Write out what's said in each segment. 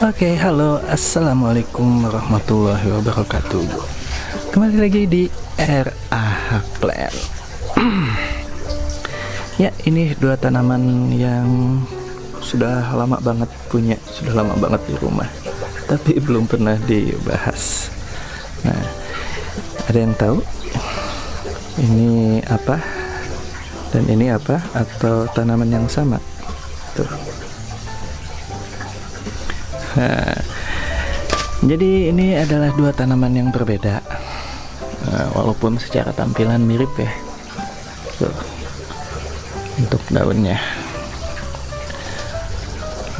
Oke, halo, assalamualaikum warahmatullahi wabarakatuh. Kembali lagi di RAH Plan. Ya, ini dua tanaman yang sudah lama banget punya, sudah lama banget di rumah, tapi belum pernah dibahas. Nah, ada yang tahu ini apa dan ini apa, atau tanaman yang sama? Tuh. Nah, jadi ini adalah dua tanaman yang berbeda, walaupun secara tampilan mirip ya. Tuh, untuk daunnya.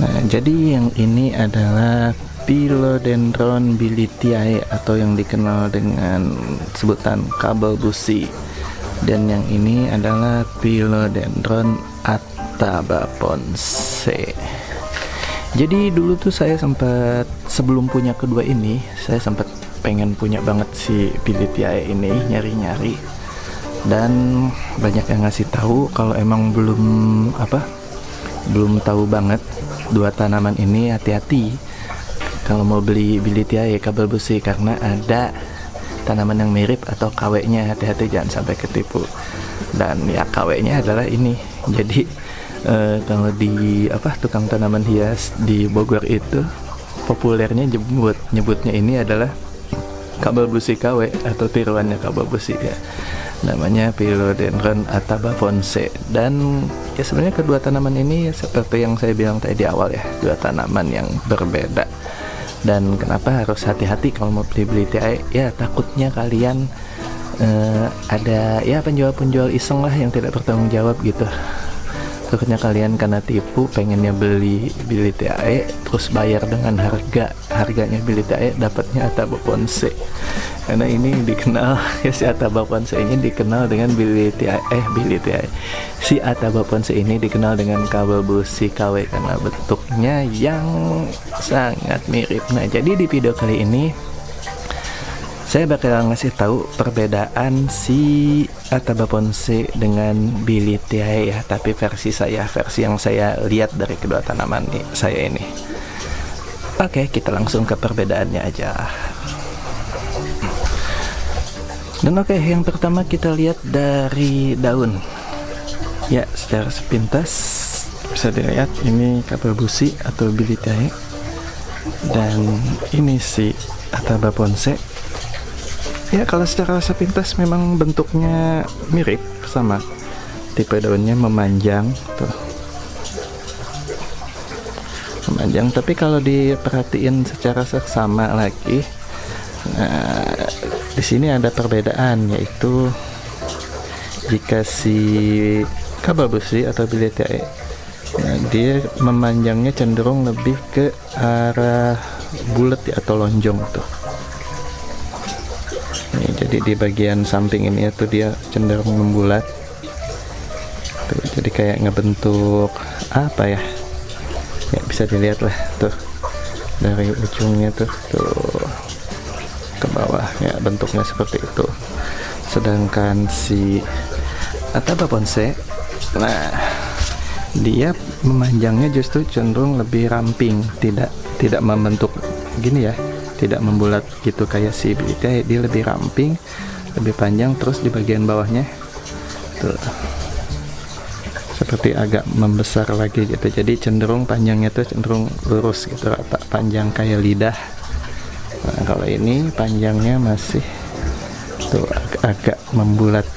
Nah, jadi yang ini adalah Philodendron Billetiae atau yang dikenal dengan sebutan kabel busi, dan yang ini adalah Philodendron Atabaponce. Jadi dulu tuh saya sempat, sebelum punya kedua ini, saya sempat pengen punya banget si Billetiae ini, nyari-nyari, dan banyak yang ngasih tahu kalau emang belum tahu banget dua tanaman ini, hati-hati kalau mau beli Billetiae kabel busi, karena ada tanaman yang mirip atau KW-nya, hati-hati jangan sampai ketipu. Dan ya KW-nya adalah ini. Jadi kalau di tukang tanaman hias di Bogor itu populernya nyebutnya ini adalah kabel busi KW atau tiruannya kabel busi ya. Namanya Philodendron Atabaponce. Dan ya sebenarnya kedua tanaman ini seperti yang saya bilang tadi di awal ya, dua tanaman yang berbeda. Dan kenapa harus hati-hati kalau mau beli Billetiae? Ya takutnya kalian ada ya penjual-penjual iseng lah yang tidak bertanggung jawab gitu. Takutnya kalian karena tipu pengennya beli Billetiae terus bayar dengan harganya Billetiae, dapatnya Atabaponce. Karena ini dikenal ya, si Atabaponce ini dikenal dengan Billetiae. Si Atabaponce ini dikenal dengan kabel busi KW karena bentuknya yang sangat mirip. Nah, jadi di video kali ini saya bakal ngasih tahu perbedaan si Atabaponce dengan Billetiae ya, tapi versi yang saya lihat dari kedua tanaman saya ini. Oke, kita langsung ke perbedaannya aja. Dan oke, yang pertama kita lihat dari daun. Ya, secara sepintas bisa dilihat ini kabel busi atau Billetiae, dan ini si Atabaponce. Ya, kalau secara sepintas memang bentuknya mirip, sama. Tipe daunnya memanjang tuh. Memanjang, tapi kalau diperhatiin secara seksama lagi, nah, di sini ada perbedaan, yaitu jika si kabel busi atau Billetiae, nah, dia memanjangnya cenderung lebih ke arah bulat ya, atau lonjong tuh. Nih, jadi di bagian samping ini tuh dia cenderung membulat tuh, jadi kayak ngebentuk apa ya, ya bisa dilihat lah tuh dari ujungnya tuh ke bawah ya, bentuknya seperti itu. Sedangkan si Atabaponce, nah dia memanjangnya justru cenderung lebih ramping, tidak membentuk gini ya, tidak membulat gitu kayak si Billetiae. Dia lebih ramping, lebih panjang, terus di bagian bawahnya tuh seperti agak membesar lagi gitu. Jadi cenderung panjangnya tuh cenderung lurus gitu, rata, panjang kayak lidah. Nah, kalau ini panjangnya masih tuh agak membulat.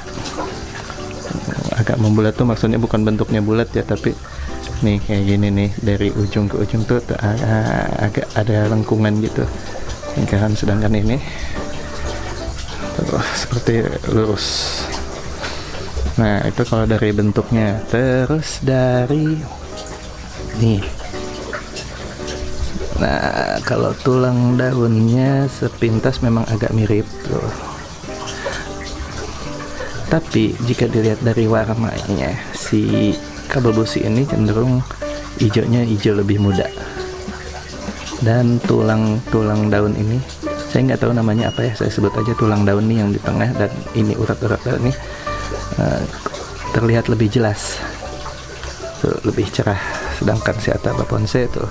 Agak membulat tuh maksudnya bukan bentuknya bulat ya, tapi nih kayak gini nih, dari ujung ke ujung tuh agak ada lengkungan gitu. Sedangkan ini tuh seperti lurus. Nah, itu kalau dari bentuknya. Terus dari nih, nah kalau tulang daunnya sepintas memang agak mirip tuh, tapi jika dilihat dari warnanya, si kabel busi ini cenderung hijaunya hijau lebih muda. Dan tulang daun ini saya nggak tahu namanya apa ya, saya sebut aja tulang daun nih yang di tengah, dan ini urat-urat daun ini terlihat lebih jelas tuh, lebih cerah. Sedangkan si Atabaponce tuh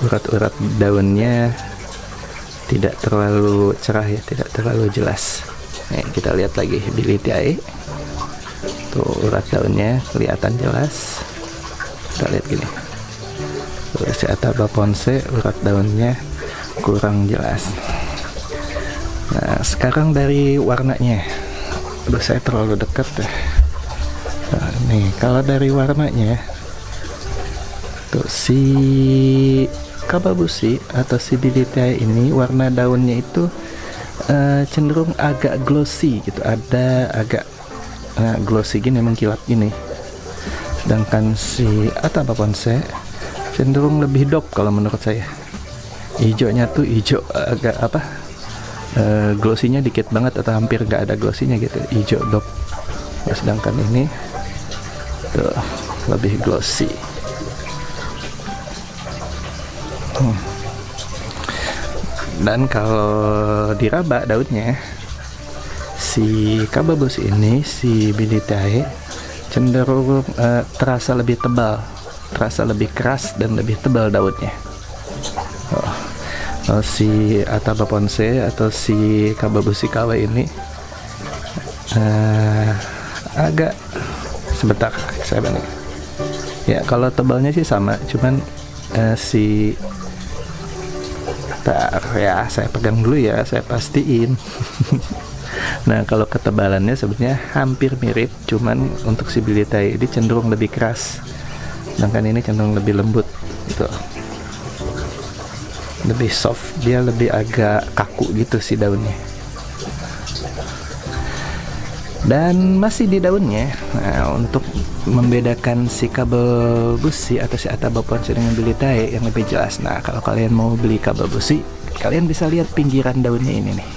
urat-urat daunnya tidak terlalu cerah ya, tidak terlalu jelas. Nih, kita lihat lagi Bilitiae. Tuh urat daunnya kelihatan jelas. Kita lihat gini. Tuh, si Ataba ponce urat daunnya kurang jelas. Nah, sekarang dari warnanya. Aduh, saya terlalu dekat ya. Nah, nih, kalau dari warnanya, tuh si Kababushi atau si Bilitiae ini warna daunnya itu cenderung agak glossy gitu, ada agak glossy gini, mengkilap gini. Sedangkan si Ataba ponce cenderung lebih dop kalau menurut saya. Hijaunya tuh hijau agak apa? Glossinya dikit banget atau hampir nggak ada glossinya gitu, hijau dop. Ya, sedangkan ini tuh lebih glossy. Dan kalau diraba daunnya, si Kababushi ini, si Bilitiae cenderung terasa lebih tebal, terasa lebih keras dan lebih tebal daunnya. Si Ataba ponce atau si Kababushi KW ini agak, sebentar saya banding. Ya, kalau tebalnya sih sama, cuman si ya saya pegang dulu ya, saya pastiin. Nah, kalau ketebalannya sebenarnya hampir mirip, cuman untuk si Bilitiae ini cenderung lebih keras, sedangkan ini cenderung lebih lembut gitu, lebih soft, dia lebih agak kaku gitu si daunnya. Dan masih di daunnya. Nah, untuk membedakan si Kababushi atau si Ataba ponce dengan Bilitiae yang lebih jelas. Nah, kalau kalian mau beli Kababushi, kalian bisa lihat pinggiran daunnya ini nih.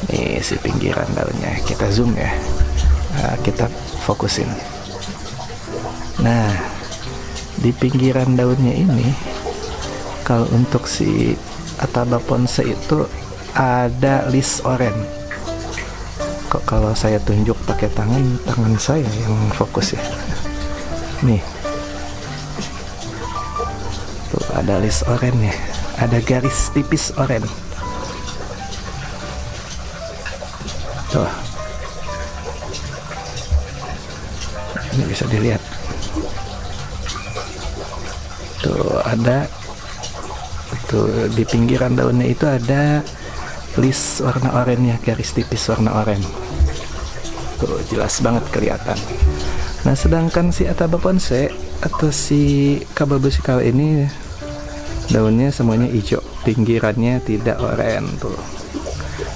Nih si pinggiran daunnya, kita zoom ya. Nah, kita fokusin. Nah, di pinggiran daunnya ini, kalau untuk si Ataba ponce itu ada list oranye. Kok kalau saya tunjuk pakai tangan saya yang fokus ya. Nih, tuh ada list oranye, ada garis tipis oranye. Tuh, ini bisa dilihat. Tuh ada, tuh di pinggiran daunnya itu ada list warna oranye, garis tipis warna oranye. Tuh jelas banget kelihatan. Nah, sedangkan si Ataba ponce atau si Kababushi KW ini daunnya semuanya hijau, pinggirannya tidak oranye. Tuh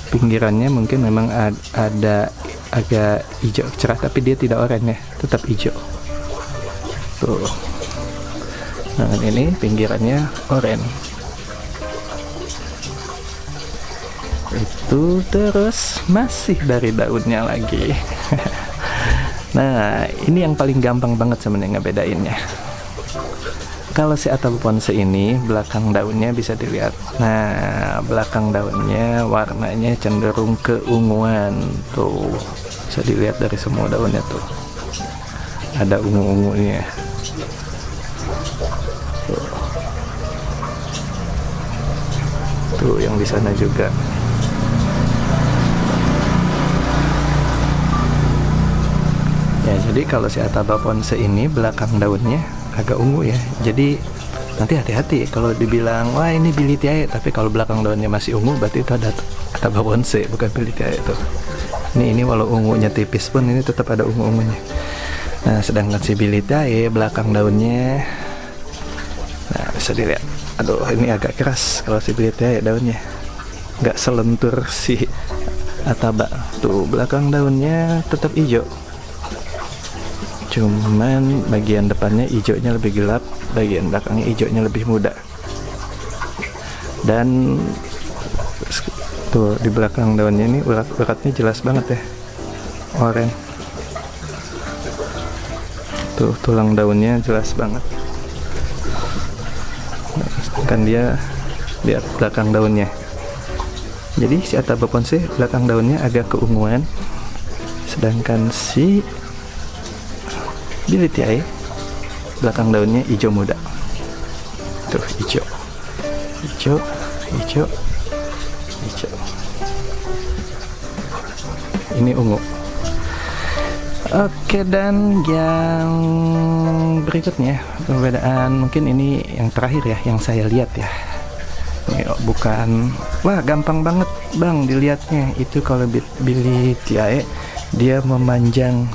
pinggirannya mungkin memang ada agak hijau cerah, tapi dia tidak oranye ya, tetap hijau. Tuh, nah ini pinggirannya oranye. Itu terus masih dari daunnya lagi. Nah, ini yang paling gampang banget sebenarnya ngebedainnya. Kalau si Ataba ponce ini belakang daunnya bisa dilihat. Nah, belakang daunnya warnanya cenderung keunguan. Tuh bisa dilihat dari semua daunnya tuh, ada ungu-ungunya. Tuh yang di sana juga. Ya, jadi kalau si Ataba ponce ini belakang daunnya agak ungu ya. Jadi nanti hati-hati kalau dibilang wah ini Bilitiae, tapi kalau belakang daunnya masih ungu berarti itu ada Ataba ponce, bukan Bilitiae itu. Ini walau ungunya tipis pun ini tetap ada ungu-ungunya. Nah, sedangkan si Bilitiae belakang daunnya, nah bisa dilihat. Aduh, ini agak keras kalau si Bilitiae daunnya, nggak selentur si Ataba. Tuh belakang daunnya tetap hijau, cuman bagian depannya hijaunya lebih gelap, bagian belakangnya hijaunya lebih muda. Dan tuh di belakang daunnya ini urat-uratnya jelas banget ya, oranye. Tuh tulang daunnya jelas banget. Kan dia lihat belakang daunnya. Jadi si Ataba ponce belakang daunnya agak keunguan, sedangkan si Bilitiae belakang daunnya hijau muda. Tuh, hijau, hijau, hijau, hijau. Ini ungu. Oke, dan yang berikutnya perbedaan, mungkin ini yang terakhir ya yang saya lihat ya. Ini bukan, wah gampang banget bang dilihatnya. Itu kalau Billy Tiae dia memanjang,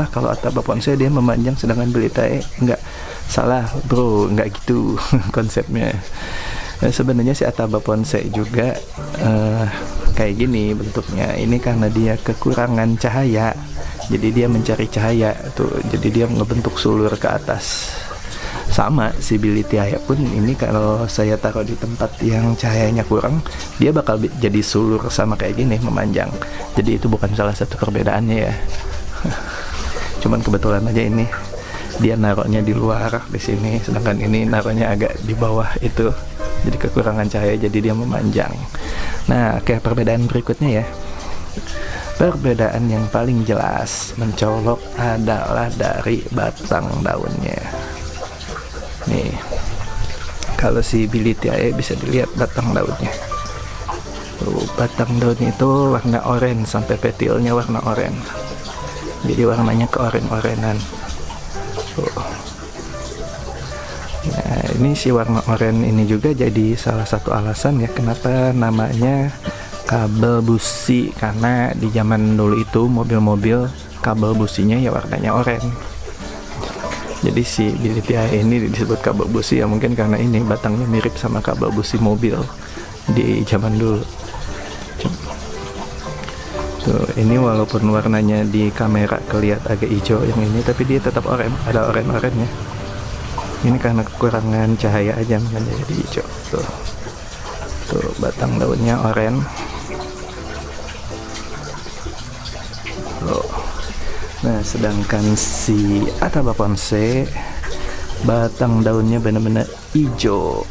kalau Ataba Ponce dia memanjang, sedangkan Billy Tiae enggak. Salah bro, enggak gitu konsepnya. Sebenarnya si Ataba Ponce juga kayak gini bentuknya. Ini karena dia kekurangan cahaya, jadi dia mencari cahaya tuh, jadi dia ngebentuk sulur ke atas. Sama si Billy Tiae pun ini kalau saya taruh di tempat yang cahayanya kurang, dia bakal jadi sulur sama kayak gini, memanjang. Jadi itu bukan salah satu perbedaannya ya. Cuman kebetulan aja ini dia naruhnya di luar di sini, sedangkan ini naruhnya agak di bawah itu. Jadi kekurangan cahaya, jadi dia memanjang. Nah, kayak perbedaan berikutnya ya. Perbedaan yang paling jelas mencolok adalah dari batang daunnya. Nih, kalau si Billy Tiae bisa dilihat batang daunnya. Tuh, batang daunnya itu warna oranye, sampai petilnya warna oranye. Jadi warnanya ke oren-orenan. Nah, ini si warna oranye ini juga jadi salah satu alasan ya kenapa namanya kabel busi, karena di zaman dulu itu mobil-mobil kabel businya ya warnanya oranye. Jadi si Billy Tiae ini disebut kabel busi ya mungkin karena ini batangnya mirip sama kabel busi mobil di zaman dulu. Tuh, ini walaupun warnanya di kamera kelihatan agak hijau yang ini, tapi dia tetap oranye, ada oranye-oranye. Ini karena kekurangan cahaya aja makanya jadi hijau. Tuh batang daunnya oranye. Nah, sedangkan si Ataba Ponce batang daunnya benar-benar hijau.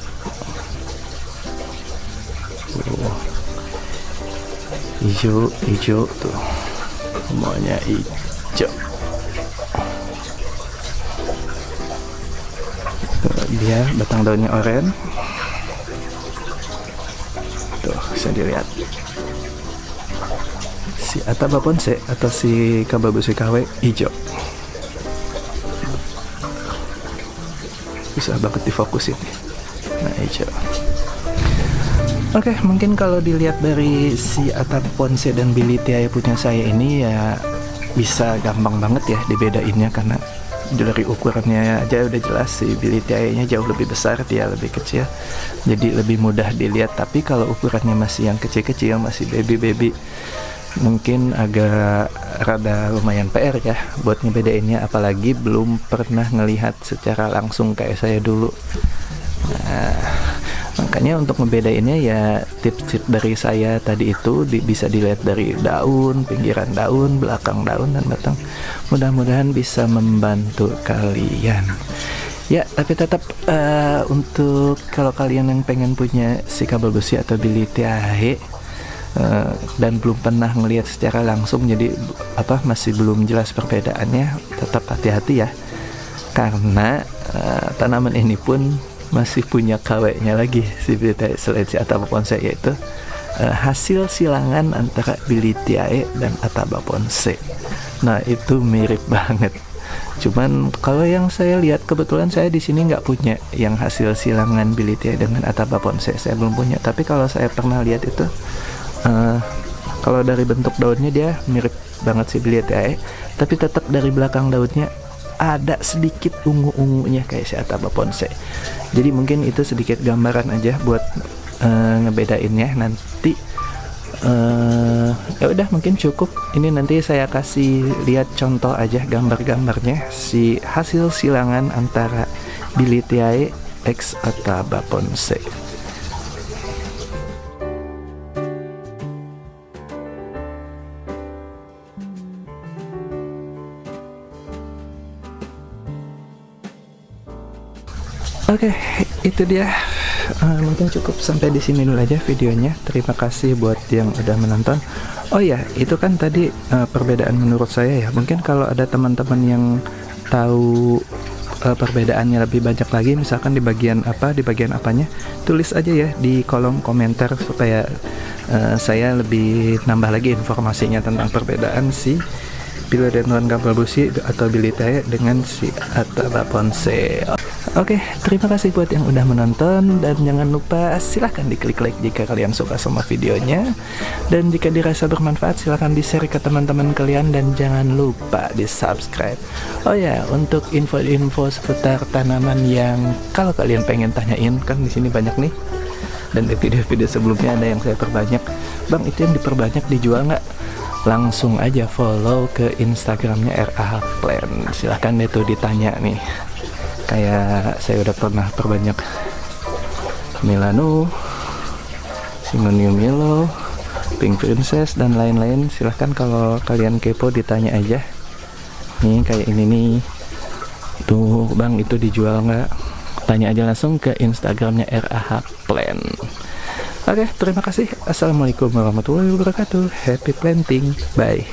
Hijau tuh, semuanya hijau. Dia batang daunnya oranye. Tuh bisa dilihat. Si Ataba Ponce atau si kabel busi KW hijau. Susah banget difokusin. Nah, hijau. Oke, mungkin kalau dilihat dari si Ataba Ponce dan Billy Tiae punya saya ini ya bisa gampang banget ya dibedainnya, karena dari ukurannya aja udah jelas si Billy Tiae-nya jauh lebih besar, dia lebih kecil, jadi lebih mudah dilihat. Tapi kalau ukurannya masih yang kecil-kecil, masih baby-baby, mungkin agak rada lumayan PR ya buat ngebedainnya, apalagi belum pernah ngelihat secara langsung kayak saya dulu. Nah, makanya untuk ngebedainnya ya tips-tips dari saya tadi itu bisa dilihat dari daun, pinggiran daun, belakang daun, dan batang. Mudah-mudahan bisa membantu kalian ya. Tapi tetap untuk kalau kalian yang pengen punya si kabel busi atau Billy Tiae dan belum pernah ngelihat secara langsung, jadi masih belum jelas perbedaannya, tetap hati-hati ya, karena tanaman ini pun masih punya KW-nya lagi si Billy Tiae selain si Ataba Ponce, yaitu hasil silangan antara Billy Tiae dan Ataba Ponce. Nah, itu mirip banget. Cuman kalau yang saya lihat, kebetulan saya di sini nggak punya yang hasil silangan Billy Tiae dengan Ataba Ponce, saya belum punya. Tapi kalau saya pernah lihat itu, kalau dari bentuk daunnya dia mirip banget si Billy Tiae, tapi tetap dari belakang daunnya ada sedikit ungu-ungunya kayak si Ataba Ponce. Jadi mungkin itu sedikit gambaran aja buat ngebedainnya. Nanti ya udah mungkin cukup. Ini nanti saya kasih lihat contoh aja gambar-gambarnya si hasil silangan antara Billy Tiae x Ataba Ponce. Oke, itu dia. Mungkin cukup sampai di sini dulu aja videonya. Terima kasih buat yang udah menonton. Oh ya, itu kan tadi perbedaan menurut saya ya. Mungkin kalau ada teman-teman yang tahu perbedaannya lebih banyak lagi, misalkan di bagian apanya, tulis aja ya di kolom komentar supaya saya lebih nambah lagi informasinya tentang perbedaan si Philodendron gambabusi atau Billy-T dengan si Atala Ponce. Oke, terima kasih buat yang udah menonton, dan jangan lupa silahkan diklik like jika kalian suka sama videonya, dan jika dirasa bermanfaat silahkan di-share ke teman-teman kalian, dan jangan lupa di-subscribe. Oh ya, untuk info-info seputar tanaman yang kalau kalian pengen tanyain, kan di sini banyak nih, dan di video-video sebelumnya ada yang saya perbanyak. Bang, itu yang diperbanyak dijual nggak? Langsung aja follow ke Instagramnya RAH Plant. Silahkan deh tuh ditanya nih. Kayak saya udah pernah perbanyak Milano, Syngonium Yellow, Pink Princess, dan lain-lain. Silahkan kalau kalian kepo ditanya aja. Nih kayak ini nih. Tuh bang, itu dijual nggak? Tanya aja langsung ke Instagramnya RAH Plant. Oke, terima kasih. Assalamualaikum warahmatullahi wabarakatuh. Happy planting. Bye.